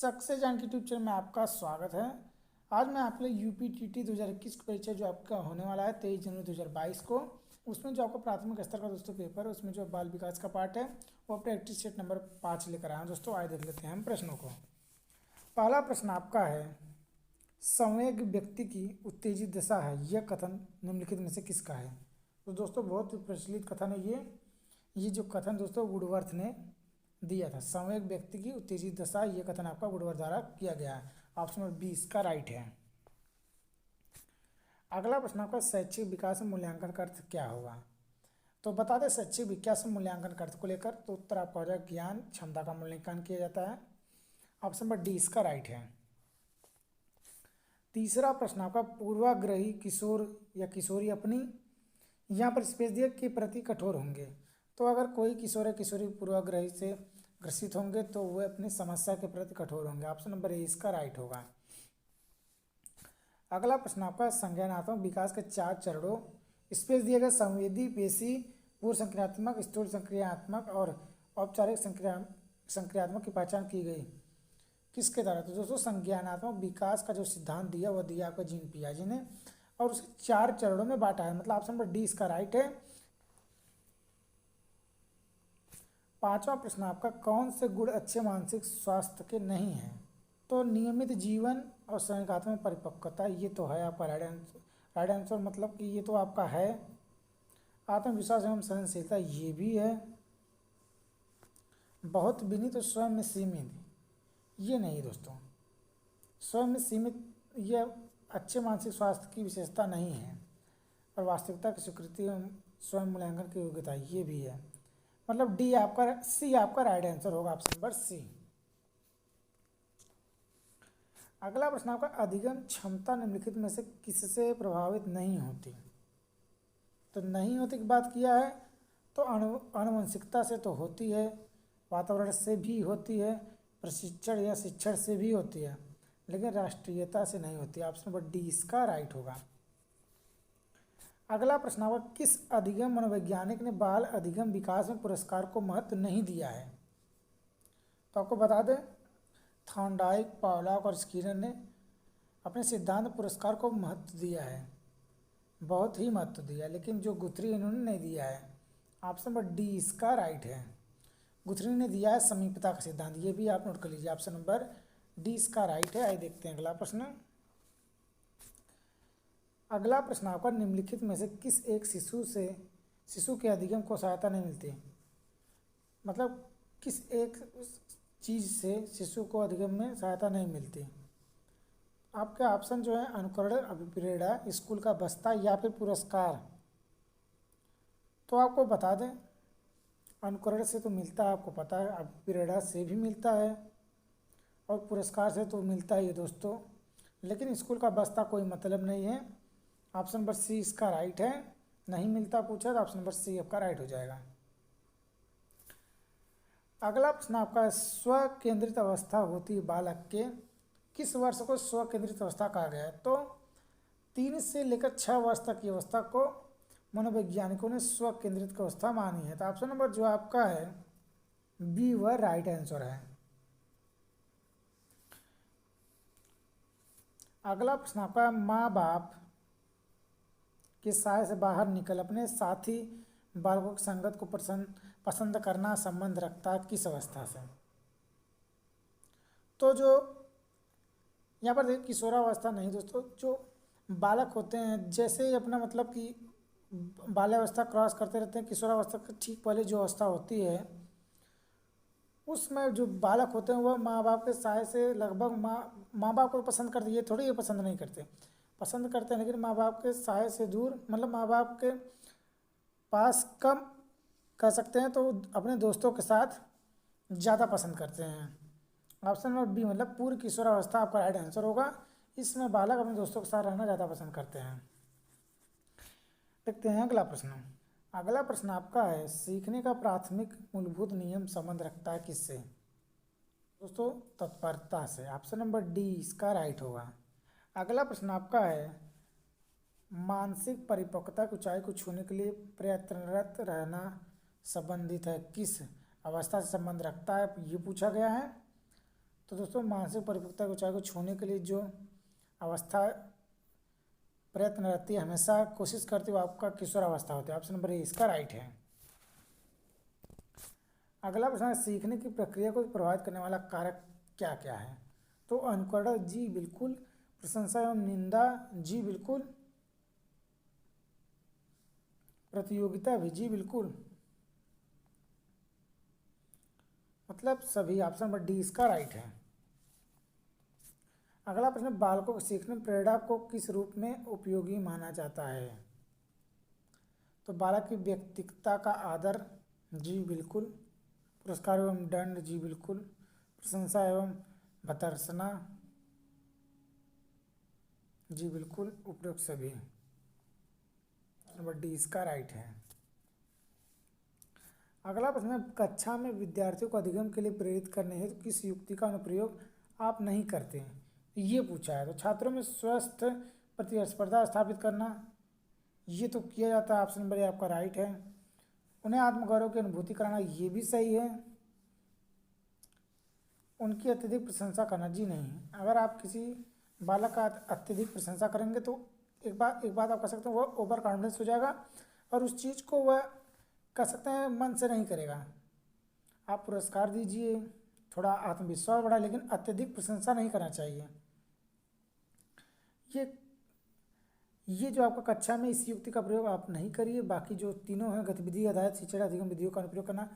Success जान के YouTube channel में आपका स्वागत है। आज मैं आपके लिए यूपीटीटी 2021 का परीक्षा जो आपका होने वाला है 23 जनवरी 2022 को, उसमें जो आपको प्राथमिक स्तर का दोस्तों पेपर है उसमें जो बाल विकास का पार्ट है वो प्रैक्टिस सेट नंबर 5 लेकर आए हैं। दोस्तों आइए देख लेते हैं हम प्रश्नों को। पहला प्रश्न आपका है, संवेग व्यक्ति की उत्तेजित दशा है, यह कथन निम्नलिखित में से किसका है। तो दोस्तों बहुत ही प्रचलित कथन है ये जो कथन दोस्तों वुडवर्थ ने दिया था, संवेग व्यक्ति की उत्तेजित दशा, ये कथन आपका वुडवर्थ द्वारा किया गया है। ऑप्शन नंबर बी इसका राइट है। अगला प्रश्न आपका, शैक्षिक विकास में मूल्यांकन का अर्थ क्या होगा। तो बता दें शैक्षिक विकास में मूल्यांकन का अर्थ को लेकर, तो उत्तर आपका हो जाएगा ज्ञान क्षमता का मूल्यांकन किया जाता है। ऑप्शन नंबर डी इसका राइट है। तीसरा प्रश्न आपका, पूर्वाग्रही किशोर या किशोरी अपनी, यहाँ पर स्पेस दिया के प्रति कठोर होंगे। तो अगर कोई किशोर या किशोरी पूर्वाग्रही से ग्रसित होंगे तो वह अपनी समस्या के प्रति कठोर होंगे। ऑप्शन नंबर ए इसका राइट होगा। अगला प्रश्न आपका, संज्ञानात्मक विकास के 4 चरणों, स्पेस दिया गया संवेदी, पेशी, पूर्व संक्रियात्मक, स्थूल संक्रियात्मक और औपचारिक संक्रियात्मक की पहचान की गई किसके द्वारा। तो दोस्तों संज्ञानात्मक विकास का जो सिद्धांत दिया वह दिया आपका जीन पियाजे ने, और उसे 4 चरणों में बांटा है, मतलब ऑप्शन नंबर डी इसका राइट है। पांचवा प्रश्न आपका, कौन से गुण अच्छे मानसिक स्वास्थ्य के नहीं हैं। तो नियमित जीवन और संवेगात्मक परिपक्वता, ये तो है आपका राइट आंसर, मतलब कि ये तो आपका है। आत्मविश्वास एवं सहनशीलता, ये भी है। बहुत विनीत और स्वयं में सीमित, ये नहीं दोस्तों। स्वयं में सीमित ये अच्छे मानसिक स्वास्थ्य की विशेषता नहीं है। और वास्तविकता की स्वीकृति एवं स्वयं मूल्यांकन की योग्यता, ये भी है। मतलब डी आपका, सी आपका राइट आंसर होगा, ऑप्शन नंबर सी। अगला प्रश्न आपका, अधिगम क्षमता निम्नलिखित में से किससे प्रभावित नहीं होती। तो नहीं होती की बात किया है तो आनुवंशिकता से तो होती है, वातावरण से भी होती है, प्रशिक्षण या शिक्षण से भी होती है, लेकिन राष्ट्रीयता से नहीं होती। ऑप्शन नंबर डी इसका राइट होगा। अगला प्रश्न आपका, किस अधिगम मनोवैज्ञानिक ने बाल अधिगम विकास में पुरस्कार को महत्व नहीं दिया है। तो आपको बता दें थॉर्नडाइक, पॉलॉक और स्किनर ने अपने सिद्धांत पुरस्कार को महत्व दिया है, बहुत ही महत्व दिया, लेकिन जो गुथरी इन्होंने नहीं दिया है। ऑप्शन नंबर डी इसका राइट है। गुथरी ने दिया है समीपता का सिद्धांत, ये भी आप नोट कर लीजिए, ऑप्शन नंबर डी इसका राइट है। आइए देखते हैं अगला प्रश्न। अगला प्रश्न आपका, निम्नलिखित में से किस एक शिशु के अधिगम को सहायता नहीं मिलती। मतलब किस एक चीज़ से शिशु को अधिगम में सहायता नहीं मिलती। आपके ऑप्शन जो है अनुकरण, अभिप्रेरणा, स्कूल का बस्ता या फिर पुरस्कार। तो आपको बता दें अनुकरण से तो मिलता है, आपको पता है, अभिप्रेरणा से भी मिलता है और पुरस्कार से तो मिलता ही है दोस्तों, लेकिन स्कूल का बस्ता कोई मतलब नहीं है। ऑप्शन नंबर सी इसका राइट है। नहीं मिलता पूछा तो ऑप्शन नंबर सी आपका राइट हो जाएगा। अगला प्रश्न आपका, स्व केंद्रित अवस्था होती है बालक के, किस वर्ष को स्व केंद्रित अवस्था कहा गया है। तो 3 से लेकर 6 वर्ष तक की अवस्था को मनोवैज्ञानिकों ने स्व केंद्रित अवस्था मानी है। तो ऑप्शन नंबर जो आपका है बी वह राइट आंसर है। अगला प्रश्न आपका, माँ बाप के साय से बाहर निकल अपने साथी बालकों की संगत को पसंद करना संबंध रखता है किस अवस्था से। तो जो यहाँ पर देखिए किशोरावस्था नहीं दोस्तों, जो बालक होते हैं जैसे ही अपना मतलब कि बाल्यावस्था क्रॉस करते रहते हैं, किशोरावस्था के ठीक पहले जो अवस्था होती है उसमें जो बालक होते हैं वह माँ बाप के साय से लगभग माँ बाप को पसंद करते, ये थोड़ी ये पसंद नहीं करते, पसंद करते हैं, लेकिन माँ बाप के साय से दूर, मतलब माँ बाप के पास कम कह सकते हैं, तो अपने दोस्तों के साथ ज़्यादा पसंद करते हैं। ऑप्शन नंबर बी मतलब पूर्व किशोरावस्था आपका राइट आंसर होगा। इसमें बालक अपने दोस्तों के साथ रहना ज़्यादा पसंद करते हैं। देखते हैं अगला प्रश्न। अगला प्रश्न आपका है, सीखने का प्राथमिक मूलभूत नियम संबंध रखता है किससे। दोस्तों तत्परता से। ऑप्शन नंबर डी इसका राइट होगा। अगला प्रश्न आपका है, मानसिक परिपक्वता की ऊंचाई को छूने के लिए प्रयत्नरत रहना संबंधित है किस अवस्था से संबंध रखता है, ये पूछा गया है। तो दोस्तों मानसिक परिपक्वता को ऊंचाई को छूने के लिए जो अवस्था प्रयत्न रहती है, हमेशा कोशिश करती है, वो आपका किशोर अवस्था होती है। ऑप्शन नंबर ए इसका राइट है। अगला प्रश्न है, सीखने की प्रक्रिया को प्रभावित करने वाला कारक क्या क्या है? तो अनुकरण जी बिल्कुल, प्रशंसा एवं निंदा जी बिल्कुल, प्रतियोगिता भी जी बिल्कुल, मतलब सभी। ऑप्शन नंबर डी इसका राइट है। अगला प्रश्न, बालकों को सीखने में प्रेरणा को किस रूप में उपयोगी माना जाता है? तो बालक की व्यक्तिगता का आदर जी बिल्कुल, पुरस्कार एवं दंड जी बिल्कुल, प्रशंसा एवं भर्त्सना जी बिल्कुल, उपयुक्त सभी। नंबर डी इसका राइट है। अगला प्रश्न है, कक्षा में विद्यार्थियों को अधिगम के लिए प्रेरित करने हेतु किस युक्ति का अनुप्रयोग आप नहीं करते हैं? ये पूछा है। तो छात्रों में स्वस्थ प्रतिस्पर्धा स्थापित करना, ये तो किया जाता है। ऑप्शन नंबर ए आपका राइट है। उन्हें आत्मगौरव की अनुभूति कराना, ये भी सही है। उनकी अत्यधिक प्रशंसा करना, जी नहीं। अगर आप किसी बालक का अत्यधिक प्रशंसा करेंगे तो एक बात आप कह सकते हैं, वह ओवर कॉन्फिडेंस हो जाएगा और उस चीज़ को वह कह सकते हैं मन से नहीं करेगा। आप पुरस्कार दीजिए, थोड़ा आत्मविश्वास बढ़ा, लेकिन अत्यधिक प्रशंसा नहीं करना चाहिए। ये जो आपका कक्षा में इस युक्ति का प्रयोग आप नहीं करिए। बाकी जो तीनों हैं, गतिविधि आधारित शिक्षण अधिगम विधियों का अनुप्रयोग करना,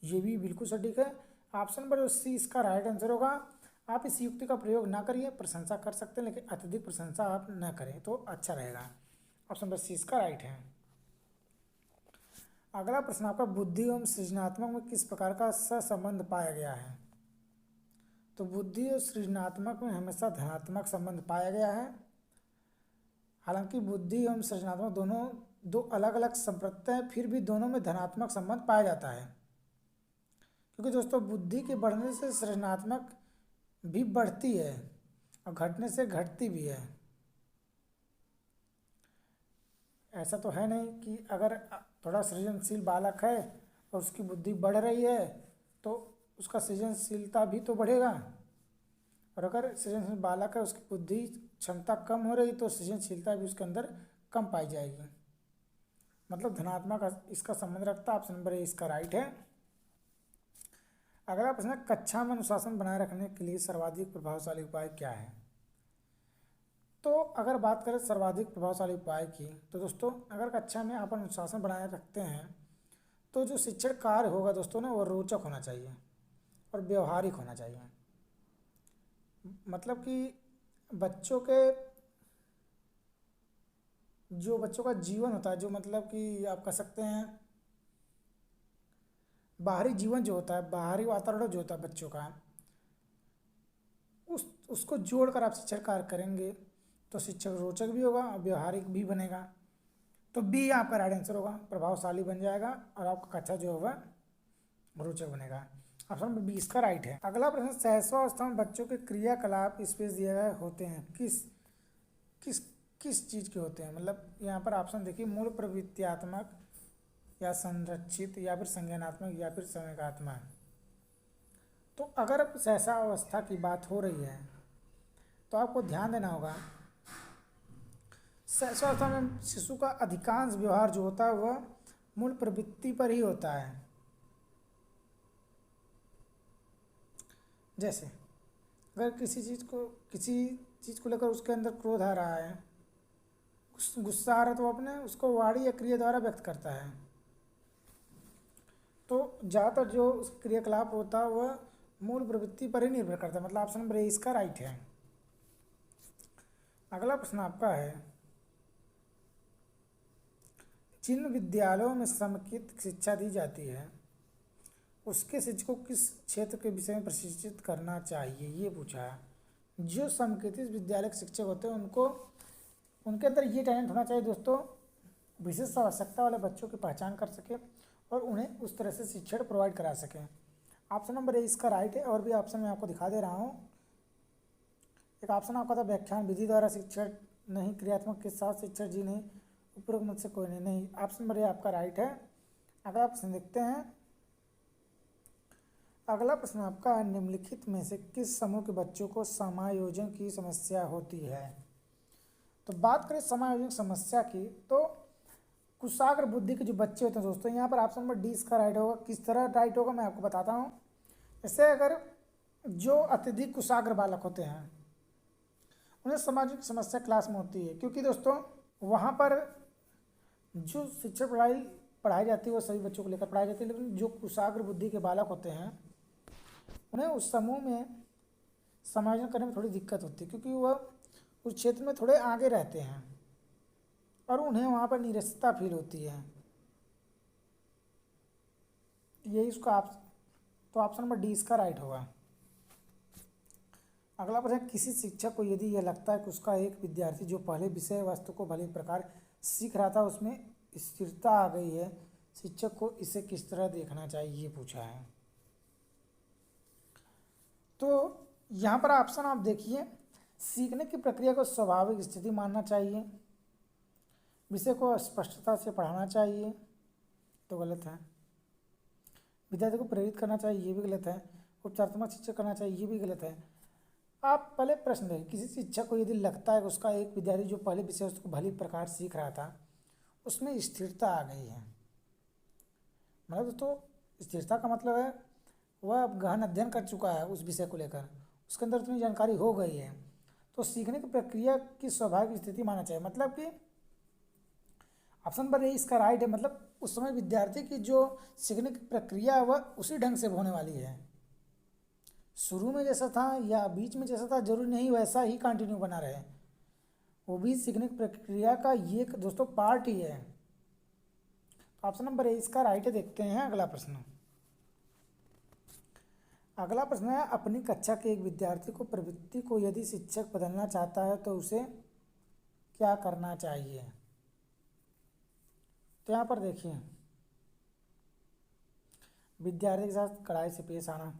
ये भी बिल्कुल सटीक है। ऑप्शन नंबर सी इसका राइट आंसर होगा। आप इस युक्ति का प्रयोग ना करिए, प्रशंसा कर सकते हैं लेकिन अत्यधिक प्रशंसा आप ना करें तो अच्छा रहेगा। ऑप्शन नंबर सी इसका राइट है। अगला प्रश्न आपका, बुद्धि एवं सृजनात्मक में किस प्रकार का सहसंबंध पाया गया है? तो बुद्धि और सृजनात्मक में हमेशा धनात्मक संबंध पाया गया है। हालांकि बुद्धि एवं सृजनात्मक दोनों दो अलग अलग संप्रत्यय हैं, फिर भी दोनों में धनात्मक संबंध पाया जाता है। क्योंकि दोस्तों बुद्धि के बढ़ने से सृजनात्मक भी बढ़ती है और घटने से घटती भी है। ऐसा तो है नहीं कि अगर थोड़ा सृजनशील बालक है और उसकी बुद्धि बढ़ रही है तो उसका सृजनशीलता भी तो बढ़ेगा, और अगर सृजनशील बालक है उसकी बुद्धि क्षमता कम हो रही तो सृजनशीलता भी उसके अंदर कम पाई जाएगी। मतलब धनात्मक इसका संबंध रखता है। ऑप्शन नंबर ए इसका राइट है। अगला प्रश्न है, कक्षा में अनुशासन बनाए रखने के लिए सर्वाधिक प्रभावशाली उपाय क्या है? तो अगर बात करें सर्वाधिक प्रभावशाली उपाय की, तो दोस्तों अगर कक्षा में आप अनुशासन बनाए रखते हैं तो जो शिक्षण कार्य होगा दोस्तों ना, वो रोचक होना चाहिए और व्यवहारिक होना चाहिए। मतलब कि बच्चों का जीवन होता है, जो मतलब कि आप कह सकते हैं बाहरी जीवन जो होता है, बाहरी वातावरण जो होता है बच्चों का, उसको जोड़कर आप शिक्षण कार्य करेंगे तो शिक्षक रोचक भी होगा और व्यवहारिक भी बनेगा। तो बी आपका राइट आंसर होगा, प्रभावशाली बन जाएगा और आपका कक्षा जो होगा रोचक बनेगा। ऑप्शन नंबर बी इसका राइट है। अगला प्रश्न, शैशवावस्था में बच्चों के क्रियाकलाप स्पेस दिए गए होते हैं, किस किस किस चीज़ के होते हैं? मतलब यहाँ पर ऑप्शन देखिए, मूल प्रवृत्त्यात्मक या संरक्षित या फिर संज्ञानात्मक या फिर संवेगात्मक। तो अगर शैशवावस्था की बात हो रही है तो आपको ध्यान देना होगा, शैशवावस्था में शिशु का अधिकांश व्यवहार जो होता है वह मूल प्रवृत्ति पर ही होता है। जैसे अगर किसी चीज़ को लेकर उसके अंदर क्रोध आ रहा है, गुस्सा आ रहा है, तो अपने उसको वाणी या क्रिया द्वारा व्यक्त करता है। तो ज़्यादातर जो क्रियाकलाप होता है वह मूल प्रवृत्ति पर ही निर्भर करता है। मतलब ऑप्शन नंबर ए इसका राइट है। अगला प्रश्न आपका है, जिन विद्यालयों में समेकित शिक्षा दी जाती है उसके शिक्षकों को किस क्षेत्र के विषय में प्रशिक्षित करना चाहिए? ये पूछा है। जो समेकित विद्यालय के शिक्षक होते हैं उनके अंदर ये टैलेंट होना चाहिए दोस्तों, विशेष आवश्यकता वाले बच्चों की पहचान कर सके और उन्हें उस तरह से शिक्षण प्रोवाइड करा सकें। ऑप्शन नंबर ए इसका राइट है। और भी ऑप्शन मैं आपको दिखा दे रहा हूँ। एक ऑप्शन आपका था, व्याख्यान विधि द्वारा शिक्षण नहीं, क्रियात्मक के साथ शिक्षण जी नहीं, उपरोक्त मत से कोई नहीं। ऑप्शन नंबर ए आपका राइट है। अगला ऑप्शन देखते हैं, अगला प्रश्न आपका है, निम्नलिखित में से किस समूह के बच्चों को समायोजन की समस्या होती है। तो बात करें समायोजन समस्या की, तो कुशाग्र बुद्धि के जो बच्चे होते हैं दोस्तों, यहाँ पर ऑप्शन नंबर डी इसका राइट होगा। किस तरह राइट होगा मैं आपको बताता हूँ। जैसे अगर जो अत्यधिक कुशाग्र बालक होते हैं उन्हें सामाजिक समस्या क्लास में होती है, क्योंकि दोस्तों वहाँ पर जो शिक्षक पढ़ाई जाती है वो सभी बच्चों को लेकर पढ़ाई जाती है, लेकिन जो कुशाग्र बुद्धि के बालक होते हैं उन्हें उस समूह में समायोजन करने में थोड़ी दिक्कत होती है, क्योंकि वह उस क्षेत्र में थोड़े आगे रहते हैं और उन्हें वहाँ पर निरस्तता फील होती है। यही उसका तो ऑप्शन नंबर डी इसका राइट होगा। अगला प्रश्न, किसी शिक्षक को यदि यह लगता है कि उसका एक विद्यार्थी जो पहले विषय वस्तु को भली प्रकार सीख रहा था उसमें स्थिरता आ गई है, शिक्षक को इसे किस तरह देखना चाहिए, ये पूछा है। तो यहाँ पर ऑप्शन आप देखिए, सीखने की प्रक्रिया को स्वाभाविक स्थिति मानना चाहिए, विषय को स्पष्टता से पढ़ाना चाहिए, तो गलत है। विद्यार्थी को प्रेरित करना चाहिए, ये भी गलत है। उपचारात्मक शिक्षा करना चाहिए, ये भी गलत है। आप पहले प्रश्न देखें, किसी शिक्षक को यदि लगता है कि उसका एक विद्यार्थी जो पहले विषय उसको भली प्रकार सीख रहा था उसमें स्थिरता आ गई है, मतलब दोस्तों स्थिरता का मतलब है वह गहन अध्ययन कर चुका है उस विषय को लेकर, उसके अंदर उतनी जानकारी हो गई है, तो सीखने की प्रक्रिया की स्वाभाविक स्थिति मानना चाहिए। मतलब कि ऑप्शन नंबर ए इसका राइट है। मतलब उस समय विद्यार्थी की जो सीखने की प्रक्रिया है वह उसी ढंग से होने वाली है, शुरू में जैसा था या बीच में जैसा था जरूरी नहीं वैसा ही कंटिन्यू बना रहे, वो भी सीखने की प्रक्रिया का ये दोस्तों पार्ट ही है। ऑप्शन नंबर ए इसका राइट है। देखते हैं अगला प्रश्न। अगला प्रश्न है, अपनी कक्षा के एक विद्यार्थी को प्रवृत्ति को यदि शिक्षक बदलना चाहता है तो उसे क्या करना चाहिए। तो यहाँ पर देखिए, विद्यार्थी के साथ कड़ाई से पेश आना,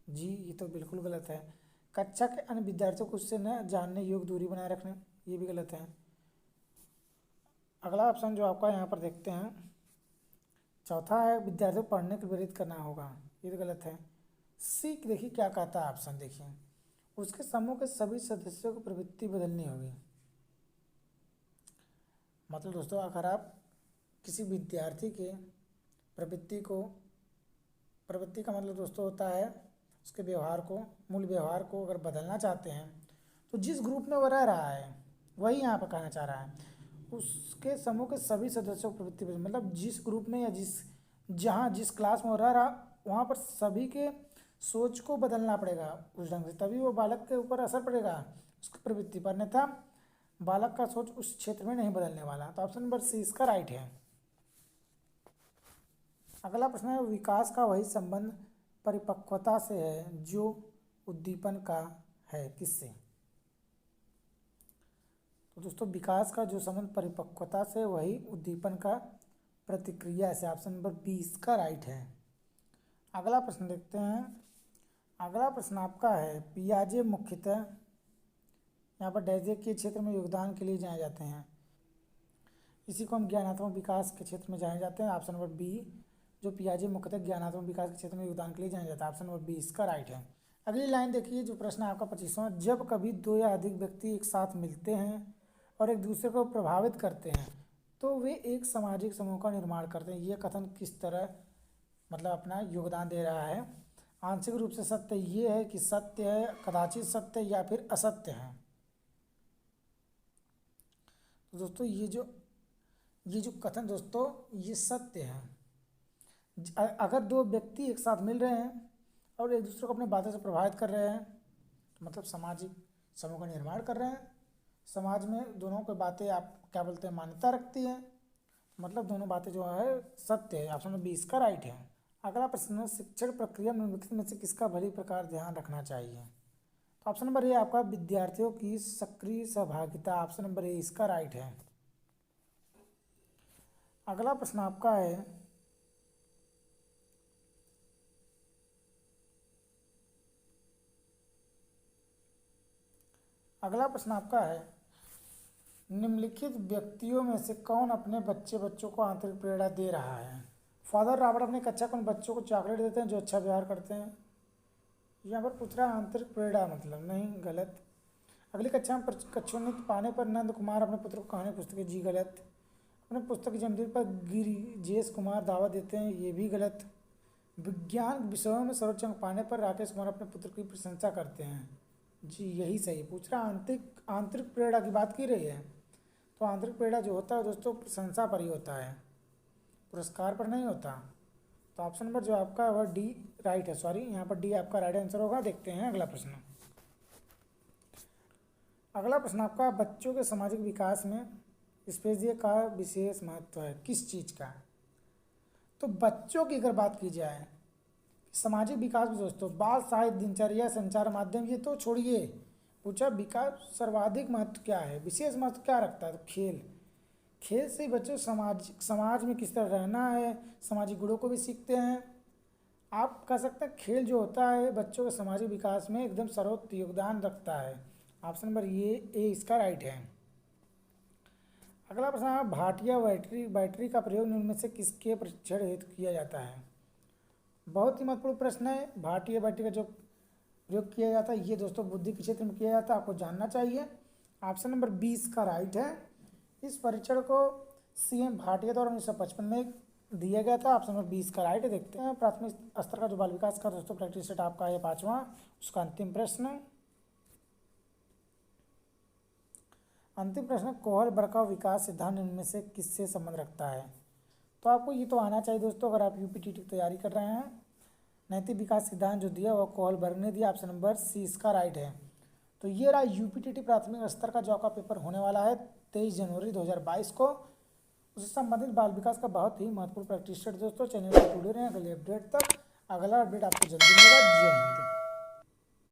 जी ये तो बिल्कुल गलत है। कक्षा के अन्य विद्यार्थियों को उससे न जानने योग्य दूरी बनाए रखना, ये भी गलत है। अगला ऑप्शन जो आपका यहाँ पर देखते हैं, चौथा है विद्यार्थियों को पढ़ने के प्रेरित करना होगा, ये तो गलत है। सी देखिए क्या कहता है ऑप्शन, देखिए उसके समूह के सभी सदस्यों को प्रवृत्ति बदलनी होगी। मतलब दोस्तों अगर आप किसी विद्यार्थी के प्रवृत्ति का मतलब दोस्तों होता है उसके व्यवहार को, मूल व्यवहार को अगर बदलना चाहते हैं तो जिस ग्रुप में वो रह रहा है वही यहाँ पर कहना चाह रहा है, उसके समूह के सभी सदस्यों को प्रवृत्ति बदल, मतलब जिस ग्रुप में या जिस क्लास में वो रह रहा वहाँ पर सभी के सोच को बदलना पड़ेगा उस ढंग से, तभी वो बालक के ऊपर असर पड़ेगा उसकी प्रवृत्ति पर, अन्यथा बालक का सोच उस क्षेत्र में नहीं बदलने वाला। तो ऑप्शन नंबर सी इसका राइट है। अगला प्रश्न है, विकास का वही संबंध परिपक्वता से है जो उद्दीपन का है, किससे। तो दोस्तों विकास का जो संबंध परिपक्वता से वही उद्दीपन का प्रतिक्रिया से, ऑप्शन नंबर बी इसका राइट है। अगला प्रश्न देखते हैं। अगला प्रश्न आपका है, पियाजे मुख्यतः यहाँ पर डैजे के क्षेत्र में योगदान के लिए जाने जाते हैं, इसी को हम ज्ञानात्मक विकास के क्षेत्र में जाने जाते हैं। ऑप्शन नंबर बी जो पियाजे मुख्यतः ज्ञानात्मक विकास के क्षेत्र में योगदान के लिए जाना जाता है, ऑप्शन नंबर बी इसका राइट है। अगली लाइन देखिए, जो प्रश्न है आपका 25वां, जब कभी दो या अधिक व्यक्ति एक साथ मिलते हैं और एक दूसरे को प्रभावित करते हैं तो वे एक सामाजिक समूह का निर्माण करते हैं, ये कथन किस तरह मतलब अपना योगदान दे रहा है। आंशिक रूप से सत्य ये है कि सत्य है, कदाचित सत्य या फिर असत्य है। तो दोस्तों ये जो कथन दोस्तों ये सत्य है। अगर दो व्यक्ति एक साथ मिल रहे हैं और एक दूसरे को अपनी बातों से प्रभावित कर रहे हैं तो मतलब सामाजिक समूह का निर्माण कर रहे हैं, समाज में दोनों की बातें आप क्या बोलते हैं मान्यता रखती है, मतलब दोनों बातें जो है सत्य है। ऑप्शन नंबर बी इसका राइट है। अगला प्रश्न, शिक्षण प्रक्रिया में निम्नलिखित में से किसका भली प्रकार ध्यान रखना चाहिए। तो ऑप्शन नंबर ए आपका विद्यार्थियों की सक्रिय सहभागिता, ऑप्शन नंबर ए इसका राइट है। अगला प्रश्न आपका है, निम्नलिखित व्यक्तियों में से कौन अपने बच्चों को आंतरिक प्रेरणा दे रहा है। फादर रॉबर्ट अपने कक्षा के उन बच्चों को चॉकलेट देते हैं जो अच्छा व्यवहार करते हैं, यहाँ पर पूछ रहा है आंतरिक प्रेरणा, मतलब नहीं, गलत। अगली कक्षा में कक्षोन्नत पाने पर नंद कुमार अपने पुत्र को कहानी पुस्तकें, जी गलत। अपने पुस्तक की जन्मदिन पर गिरिजेश कुमार दावा देते हैं, ये भी गलत। विज्ञान विषयों में सर्वोच्च अंक पाने पर राकेश कुमार अपने पुत्र की प्रशंसा करते हैं, जी यही सही। पूछ रहा आंतरिक आंतरिक प्रेरणा की बात की रही है, तो आंतरिक प्रेरणा जो होता है दोस्तों प्रशंसा पर ही होता है, पुरस्कार पर नहीं होता। तो ऑप्शन नंबर जो आपका है वह डी राइट है, सॉरी यहाँ पर डी आपका राइट आंसर होगा। देखते हैं अगला प्रश्न। अगला प्रश्न आपका, बच्चों के सामाजिक विकास में स्पेसिया का विशेष महत्व है, किस चीज़ का? तो बच्चों की अगर बात की जाए सामाजिक विकास में दोस्तों, बाल साहित्य, दिनचर्या, संचार माध्यम, ये तो छोड़िए। पूछा विकास सर्वाधिक महत्व क्या है, विशेष महत्व क्या रखता है? तो खेल। खेल से ही बच्चों समाज में किस तरह रहना है, सामाजिक गुणों को भी सीखते हैं। आप कह सकते हैं खेल जो होता है बच्चों के सामाजिक विकास में एकदम सर्वोच्च योगदान रखता है। ऑप्शन नंबर ये ए इसका राइट है। अगला प्रश्न है, भाटिया बैटरी का प्रयोग निम्न में से किसके परीक्षण हेतु किया जाता है? बहुत ही महत्वपूर्ण प्रश्न है। भाटिया बैटरी का जो प्रयोग किया जाता है ये दोस्तों बुद्धि के क्षेत्र में किया जाता है, आपको जानना चाहिए। ऑप्शन नंबर 20 का राइट है। इस परीक्षण को सीएम भाटिया द्वारा 1955 में दिया गया था। ऑप्शन नंबर 20 का राइट है। देखते हैं प्राथमिक स्तर का जो बाल विकास का दोस्तों प्रैक्टिस सेट आपका है 5वां, उसका अंतिम प्रश्न। अंतिम प्रश्न, कोहल बर्कहाउ विकास सिद्धांत इनमें से किससे संबंध रखता है? तो आपको ये तो आना चाहिए दोस्तों अगर आप यूपीटीटी की तैयारी कर रहे हैं। नैतिक विकास सिद्धांत जो दिया वह कोहल बर्ग ने दिया। ऑप्शन नंबर सी इसका राइट है। तो ये रहा यूपीटीटी प्राथमिक स्तर का जो आपका पेपर होने वाला है 23 जनवरी 2022 को। उससे संबंधित बाल विकास का बहुत ही महत्वपूर्ण प्रैक्टिस सेट दोस्तों। चैनल पर जुड़े रहें अगले अपडेट तक। अगला अपडेट आपको जल्दी मिलेगा। जय हिंद।